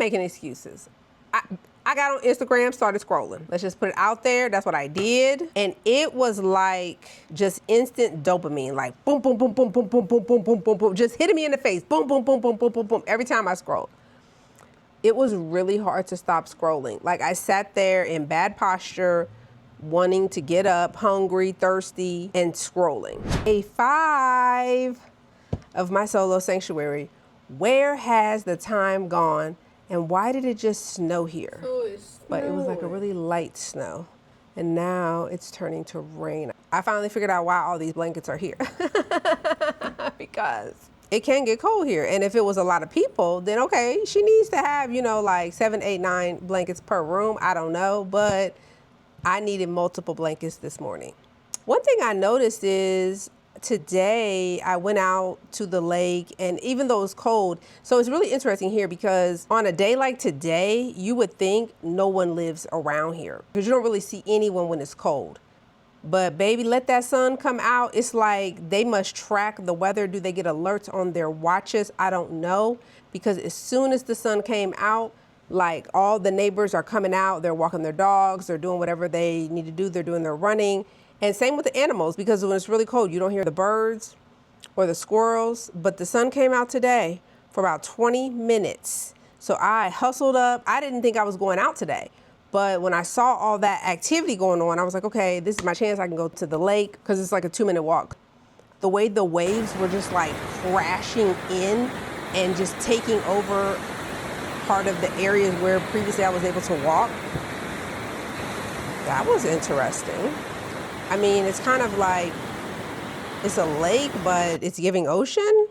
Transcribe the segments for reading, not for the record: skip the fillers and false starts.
making excuses. I got on Instagram, started scrolling. Let's just put it out there. That's what I did. And it was like just instant dopamine, like boom, boom, boom, boom, boom, boom, boom, boom, boom, boom, boom, just hitting me in the face. Boom, boom, boom, boom, boom, boom, boom, every time I scrolled. It was really hard to stop scrolling. Like I sat there in bad posture, wanting to get up, hungry, thirsty, and scrolling. Day 5 of my solo sanctuary. Where has the time gone? And why did it just snow here? But it was like a really light snow. And now it's turning to rain. I finally figured out why all these blankets are here. Because it can get cold here. And if it was a lot of people, then okay, she needs to have, you know, like 7, 8, 9 blankets per room. I don't know, but I needed multiple blankets this morning. One thing I noticed is today I went out to the lake, and even though it's cold, so it's really interesting here because on a day like today, you would think no one lives around here because you don't really see anyone when it's cold. But baby, let that sun come out. It's like they must track the weather. Do they get alerts on their watches? I don't know, because as soon as the sun came out, like all the neighbors are coming out, they're walking their dogs, they're doing whatever they need to do, they're doing their running. And same with the animals, because when it's really cold, you don't hear the birds or the squirrels. But the sun came out today for about 20 minutes. So I hustled up. I didn't think I was going out today. But when I saw all that activity going on, I was like, okay, this is my chance. I can go to the lake because it's like a 2-minute walk. The way the waves were just like crashing in and just taking over part of the areas where previously I was able to walk. That was interesting. I mean, it's kind of like, it's a lake, but it's giving ocean.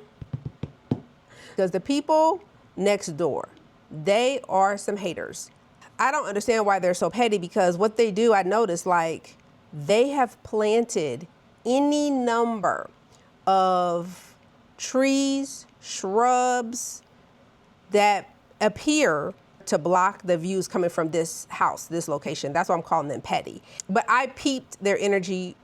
Because the people next door, they are some haters. I don't understand why they're so petty, because what they do, I noticed, like, they have planted any number of trees, shrubs that appear to block the views coming from this house, this location. That's why I'm calling them petty. But I peeped their energy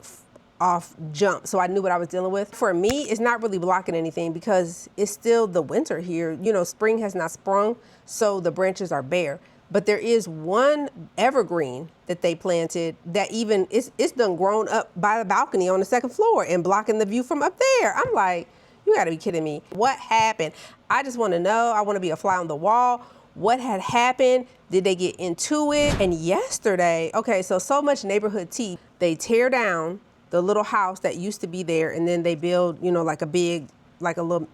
off jump, so I knew what I was dealing with. For me, it's not really blocking anything because it's still the winter here. You know, spring has not sprung, so the branches are bare. But there is one evergreen that they planted that even, it's done grown up by the balcony on the 2nd floor and blocking the view from up there. I'm like, you gotta be kidding me. What happened? I just wanna know, I wanna be a fly on the wall. What had happened? Did they get into it? And yesterday, okay, so much neighborhood tea. They tear down the little house that used to be there, and then they build, you know, like a big, like a little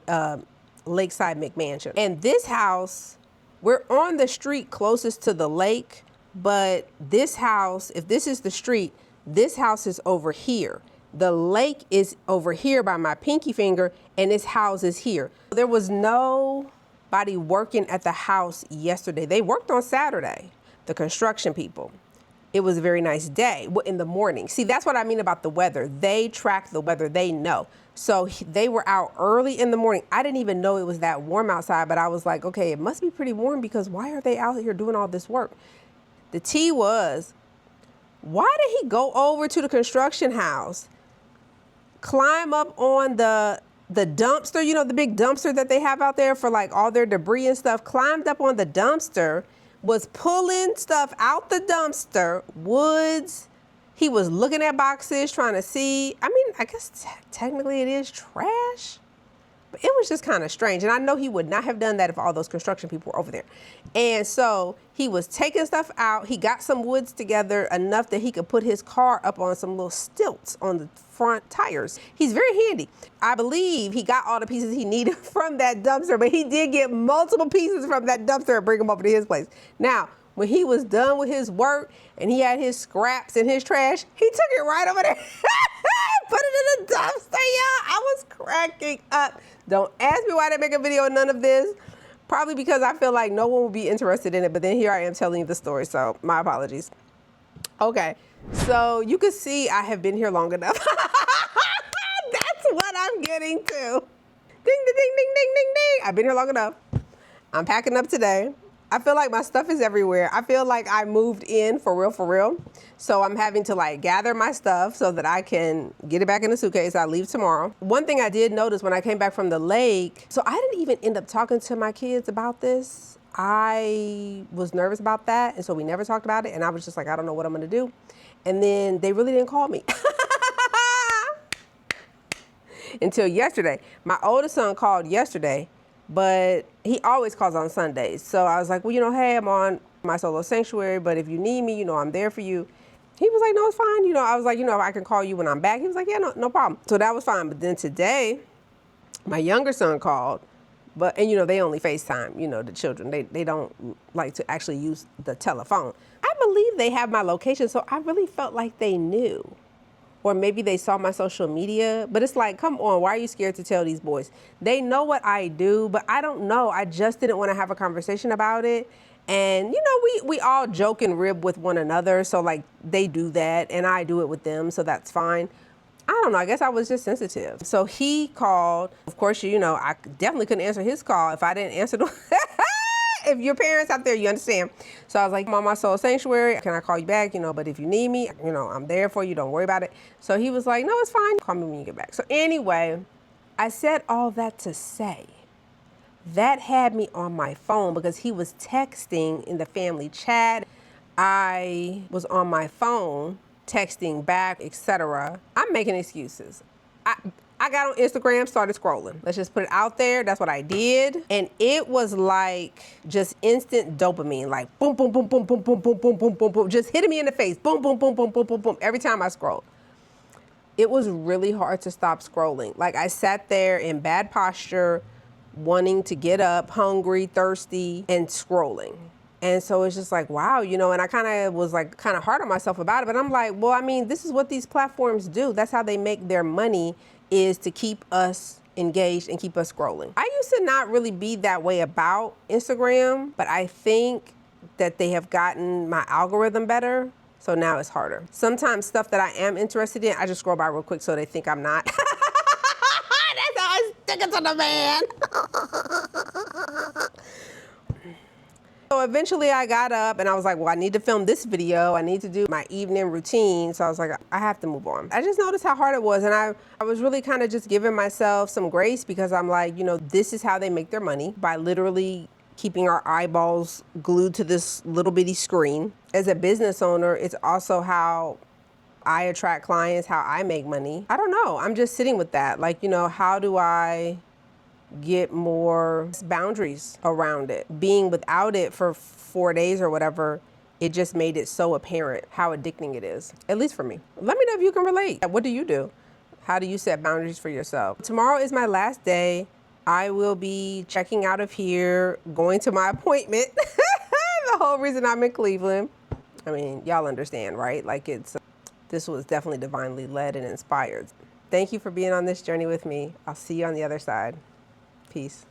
lakeside McMansion. And this house, we're on the street closest to the lake, but this house, if this is the street, this house is over here. The lake is over here by my pinky finger, and this house is here. There was nobody working at the house yesterday. They worked on Saturday, the construction people. It was a very nice day in the morning. See, that's what I mean about the weather. They track the weather, they know. So they were out early in the morning. I didn't even know it was that warm outside, but I was like, okay, it must be pretty warm because why are they out here doing all this work? The tea was, why did he go over to the construction house, climb up on the dumpster, you know, the big dumpster that they have out there for like all their debris and stuff, climbed up on the dumpster, was pulling stuff out the dumpster, woods. He was looking at boxes, trying to see. I mean, I guess technically it is trash, but it was just kind of strange. And I know he would not have done that if all those construction people were over there. And so he was taking stuff out. He got some woods together enough that he could put his car up on some little stilts on the front tires. He's very handy. I believe he got all the pieces he needed from that dumpster, but he did get multiple pieces from that dumpster and bring them over to his place. Now, when he was done with his work and he had his scraps and his trash, he took it right over there, put it in the dumpster, y'all. I was cracking up. Don't ask me why they make a video on none of this. Probably because I feel like no one will be interested in it, but then here I am telling you the story, so my apologies. Okay, so you can see I have been here long enough. That's what I'm getting to. Ding, ding, ding, ding, ding, ding, ding. I've been here long enough. I'm packing up today. I feel like my stuff is everywhere. I feel like I moved in for real, for real. So I'm having to like gather my stuff so that I can get it back in the suitcase. I leave tomorrow. One thing I did notice when I came back from the lake, so I didn't even end up talking to my kids about this. I was nervous about that, and so we never talked about it, and I was just like, I don't know what I'm gonna do. And then they really didn't call me. Until yesterday. My oldest son called yesterday, but he always calls on Sundays. So I was like, well, hey, I'm on my solo sanctuary, but if you need me, I'm there for you. He was like, no, it's fine. I was like, I can call you when I'm back. He was like, yeah, no problem. So that was fine. But then today, my younger son called, and they only FaceTime, the children. They don't like to actually use the telephone. I believe they have my location, so I really felt like they knew. Or maybe they saw my social media, but it's like, come on, why are you scared to tell these boys? They know what I do, but I don't know. I just didn't want to have a conversation about it. And, we all joke and rib with one another. So like they do that and I do it with them. So that's fine. I don't know. I guess I was just sensitive. So he called. Of course, I definitely couldn't answer his call if I didn't answer the if your parents out there, you understand. So I was like, I'm on my soul sanctuary. Can I call you back? But if you need me, I'm there for you. Don't worry about it. So he was like, no, it's fine. Call me when you get back. So anyway, I said all that to say that had me on my phone because he was texting in the family chat. I was on my phone texting back, etc. I'm making excuses. I got on Instagram, started scrolling. Let's just put it out there. That's what I did. And it was like just instant dopamine, like boom, boom, boom, boom, boom, boom, boom, boom, boom, boom, boom, just hitting me in the face. Boom, boom, boom, boom, boom, boom, boom, every time I scrolled. It was really hard to stop scrolling. Like I sat there in bad posture, wanting to get up, hungry, thirsty, and scrolling. And so it's just like, wow, and I kind of was like kind of hard on myself about it. But I'm like, well, this is what these platforms do. That's how they make their money, is to keep us engaged and keep us scrolling. I used to not really be that way about Instagram, but I think that they have gotten my algorithm better. So now it's harder. Sometimes stuff that I am interested in, I just scroll by real quick so they think I'm not. That's how I stick it to the man. So eventually I got up and I was like, well, I need to film this video. I need to do my evening routine. So I was like, I have to move on. I just noticed how hard it was. And I was really kind of just giving myself some grace because I'm like, this is how they make their money, by literally keeping our eyeballs glued to this little bitty screen. As a business owner, it's also how I attract clients, how I make money. I don't know. I'm just sitting with that. Like, how do I get more boundaries around it? Being without it for 4 days or whatever, it just made it so apparent how addicting it is, at least for me. Let me know if you can relate. What do you do? How do you set boundaries for yourself? Tomorrow is my last day. I will be checking out of here, going to my appointment. The whole reason I'm in Cleveland. Y'all understand, right? Like this was definitely divinely led and inspired. Thank you for being on this journey with me. I'll see you on the other side. Peace.